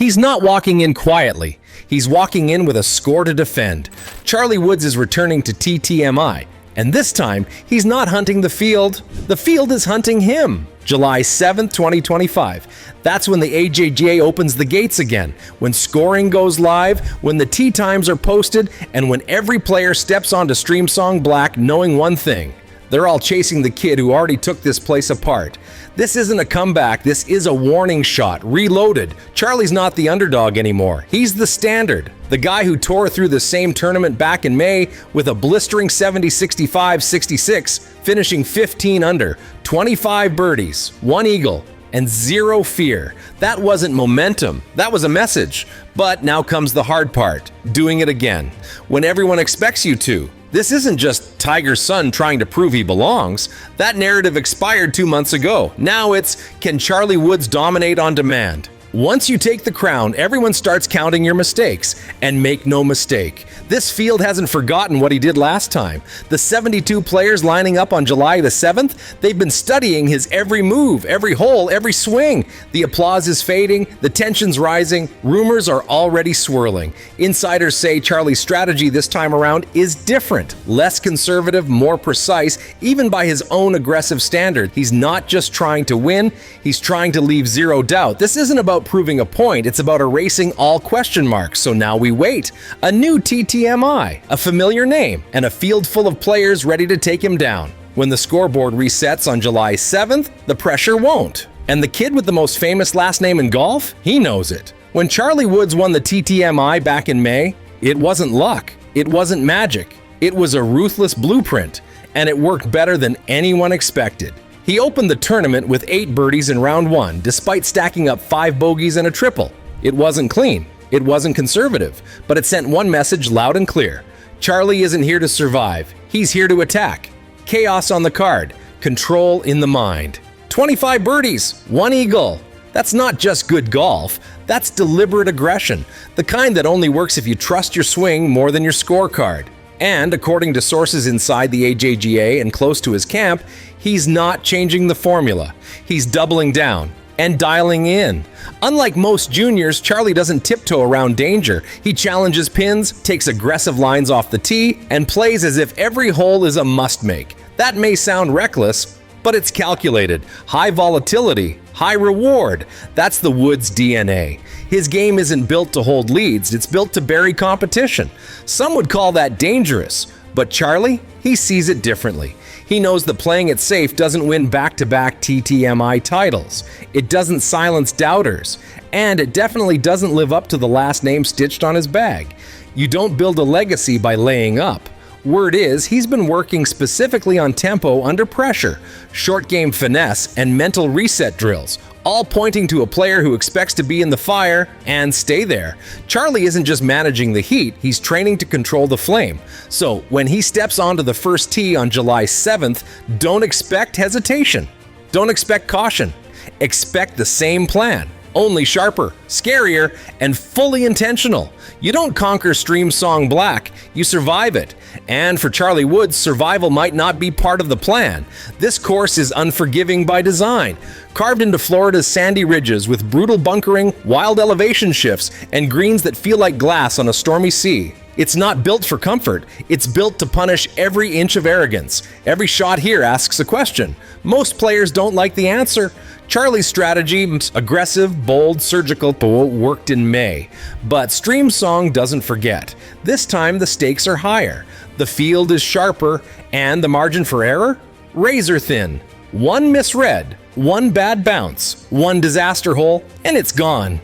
He's not walking in quietly. He's walking in with a score to defend. Charlie Woods is returning to TTMI, and this time, he's not hunting the field is hunting him. July 7th, 2025. That's when the AJGA opens the gates again, when scoring goes live, when the tee times are posted, and when every player steps onto Streamsong Black knowing one thing: they're all chasing the kid who already took this place apart. This isn't a comeback, this is a warning shot, reloaded. Charlie's not the underdog anymore, he's the standard. The guy who tore through the same tournament back in May with a blistering 70, 65, 66, finishing 15 under, 25 birdies, 1 eagle, and 0 fear. That wasn't momentum, that was a message. But now comes the hard part, doing it again, when everyone expects you to. This isn't just Tiger's son trying to prove he belongs. That narrative expired 2 months ago. Now it's, can Charlie Woods dominate on demand? Once you take the crown, everyone starts counting your mistakes. And make no mistake, this field hasn't forgotten what he did last time. The 72 players lining up on July the 7th, they've been studying his every move, every hole, every swing. The applause is fading, the tension's rising, rumors are already swirling. Insiders say Charlie's strategy this time around is different, less conservative, more precise, even by his own aggressive standard. He's not just trying to win, he's trying to leave zero doubt. This isn't about proving a point, it's about erasing all question marks. So now we wait. A new TTMI, a familiar name, and a field full of players ready to take him down. When the scoreboard resets on July 7th, the pressure won't. And the kid with the most famous last name in golf, he knows it. When Charlie Woods won the TTMI back in May, it wasn't luck, it wasn't magic. It was a ruthless blueprint, and it worked better than anyone expected. He opened the tournament with 8 birdies in round 1, despite stacking up 5 bogeys and a triple. It wasn't clean, it wasn't conservative, but it sent one message loud and clear. Charlie isn't here to survive, he's here to attack. Chaos on the card, control in the mind. 25 birdies, 1 eagle. That's not just good golf, that's deliberate aggression, the kind that only works if you trust your swing more than your scorecard. And according to sources inside the AJGA and close to his camp, he's not changing the formula. He's doubling down and dialing in. Unlike most juniors, Charlie doesn't tiptoe around danger. He challenges pins, takes aggressive lines off the tee, and plays as if every hole is a must-make. That may sound reckless, but it's calculated. High volatility, high reward. That's the Woods DNA. His game isn't built to hold leads, it's built to bury competition. Some would call that dangerous, but Charlie, he sees it differently. He knows that playing it safe doesn't win back-to-back TTMI titles. It doesn't silence doubters, and it definitely doesn't live up to the last name stitched on his bag. You don't build a legacy by laying up. Word is, he's been working specifically on tempo under pressure, short game finesse, and mental reset drills, all pointing to a player who expects to be in the fire and stay there. Charlie isn't just managing the heat, he's training to control the flame. So when he steps onto the first tee on July 7th, don't expect hesitation. Don't expect caution. Expect the same plan. Only sharper, scarier, and fully intentional. You don't conquer Streamsong Black, you survive it. And for Charlie Woods, survival might not be part of the plan. This course is unforgiving by design, carved into Florida's sandy ridges with brutal bunkering, wild elevation shifts, and greens that feel like glass on a stormy sea. It's not built for comfort, it's built to punish every inch of arrogance. Every shot here asks a question. Most players don't like the answer. Charlie's strategy, aggressive, bold, surgical, worked in May. But Streamsong doesn't forget. This time the stakes are higher, the field is sharper, and the margin for error? Razor thin. One misread, one bad bounce, one disaster hole, and it's gone.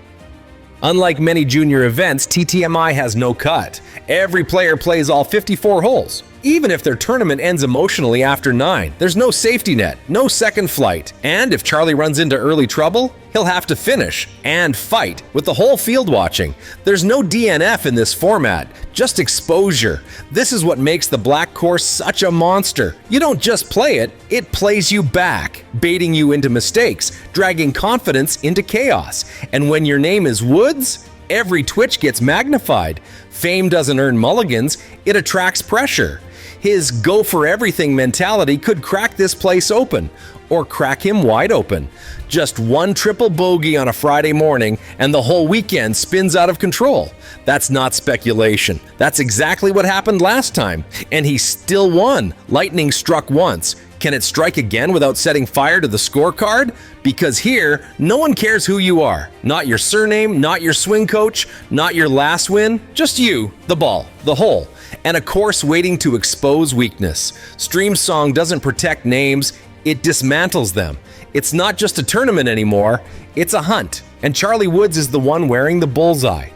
Unlike many junior events, TTMI has no cut. Every player plays all 54 holes. Even if their tournament ends emotionally after 9, there's no safety net, no second flight. And if Charlie runs into early trouble, he'll have to finish and fight with the whole field watching. There's no DNF in this format, just exposure. This is what makes the Black course such a monster. You don't just play it, it plays you back, baiting you into mistakes, dragging confidence into chaos. And when your name is Woods, every twitch gets magnified. Fame doesn't earn mulligans, it attracts pressure. His go-for-everything mentality could crack this place open. or crack him wide open. Just one triple bogey on a Friday morning and the whole weekend spins out of control. That's not speculation. That's exactly what happened last time. And he still won. Lightning struck once. Can it strike again without setting fire to the scorecard? Because here, no one cares who you are. Not your surname, not your swing coach, not your last win, just you, the ball, the hole, and a course waiting to expose weakness. Streamsong doesn't protect names, it dismantles them. It's not just a tournament anymore, it's a hunt. And Charlie Woods is the one wearing the bullseye.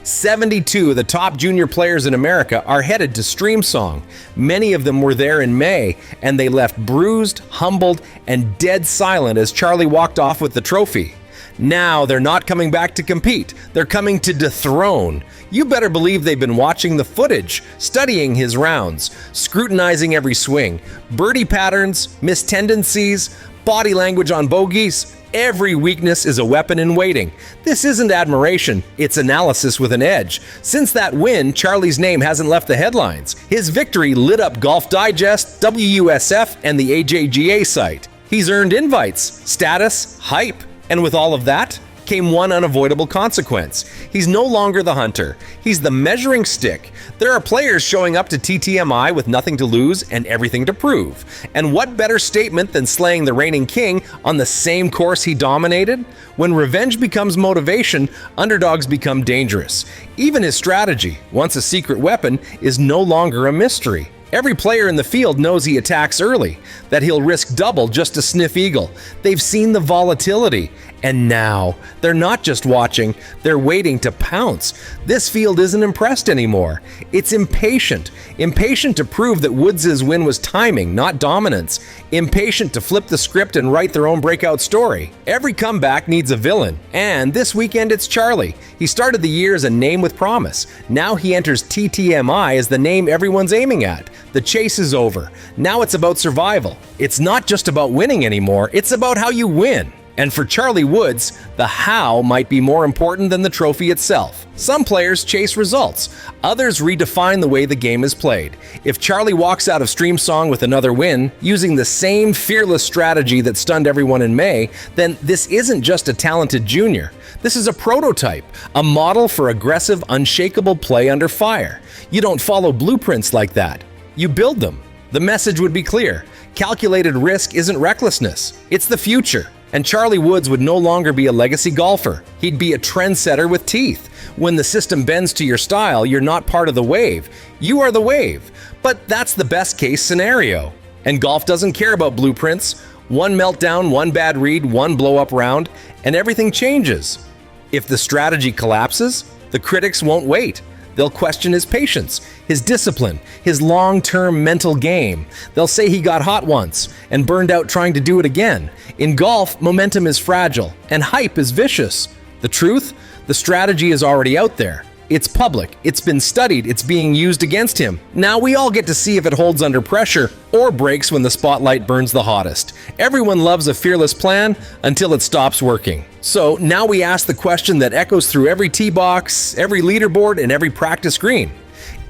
72 of the top junior players in America are headed to Streamsong. Many of them were there in May, and they left bruised, humbled, and dead silent as Charlie walked off with the trophy. Now they're not coming back to compete, they're coming to dethrone. You better believe they've been watching the footage, studying his rounds, scrutinizing every swing, birdie patterns, missed tendencies, body language on bogeys. Every weakness is a weapon in waiting. This isn't admiration, it's analysis with an edge. Since that win, Charlie's name hasn't left the headlines. His victory lit up Golf Digest, WUSF, and the AJGA site. He's earned invites, status, hype, and with all of that came one unavoidable consequence. He's no longer the hunter. He's the measuring stick. There are players showing up to TTMI with nothing to lose and everything to prove. And what better statement than slaying the reigning king on the same course he dominated? When revenge becomes motivation, underdogs become dangerous. Even his strategy, once a secret weapon, is no longer a mystery. Every player in the field knows he attacks early, that he'll risk double just to sniff eagle. They've seen the volatility. And now, they're not just watching, they're waiting to pounce. This field isn't impressed anymore. It's impatient. Impatient to prove that Woods' win was timing, not dominance. Impatient to flip the script and write their own breakout story. Every comeback needs a villain. And this weekend it's Charlie. He started the year as a name with promise. Now he enters TTMI as the name everyone's aiming at. The chase is over. Now it's about survival. It's not just about winning anymore, it's about how you win. And for Charlie Woods, the how might be more important than the trophy itself. Some players chase results, others redefine the way the game is played. If Charlie walks out of Streamsong with another win, using the same fearless strategy that stunned everyone in May, then this isn't just a talented junior. This is a prototype, a model for aggressive, unshakable play under fire. You don't follow blueprints like that. You build them. The message would be clear. Calculated risk isn't recklessness, it's the future. And Charlie Woods would no longer be a legacy golfer. He'd be a trendsetter with teeth. When the system bends to your style, you're not part of the wave. You are the wave. But that's the best case scenario. And golf doesn't care about blueprints. One meltdown, one bad read, one blow-up round, and everything changes. If the strategy collapses, the critics won't wait. They'll question his patience, his discipline, his long-term mental game. They'll say he got hot once and burned out trying to do it again. In golf, momentum is fragile and hype is vicious. The truth? The strategy is already out there. It's public, it's been studied, it's being used against him. Now we all get to see if it holds under pressure or breaks when the spotlight burns the hottest. Everyone loves a fearless plan until it stops working. So now we ask the question that echoes through every tee box, every leaderboard, and every practice green.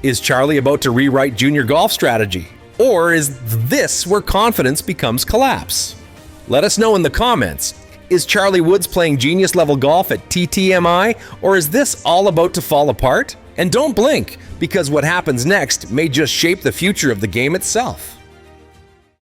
Is Charlie about to rewrite junior golf strategy? Or is this where confidence becomes collapse? Let us know in the comments. Is Charlie Woods playing genius-level golf at TTMI, or is this all about to fall apart? And don't blink, because what happens next may just shape the future of the game itself.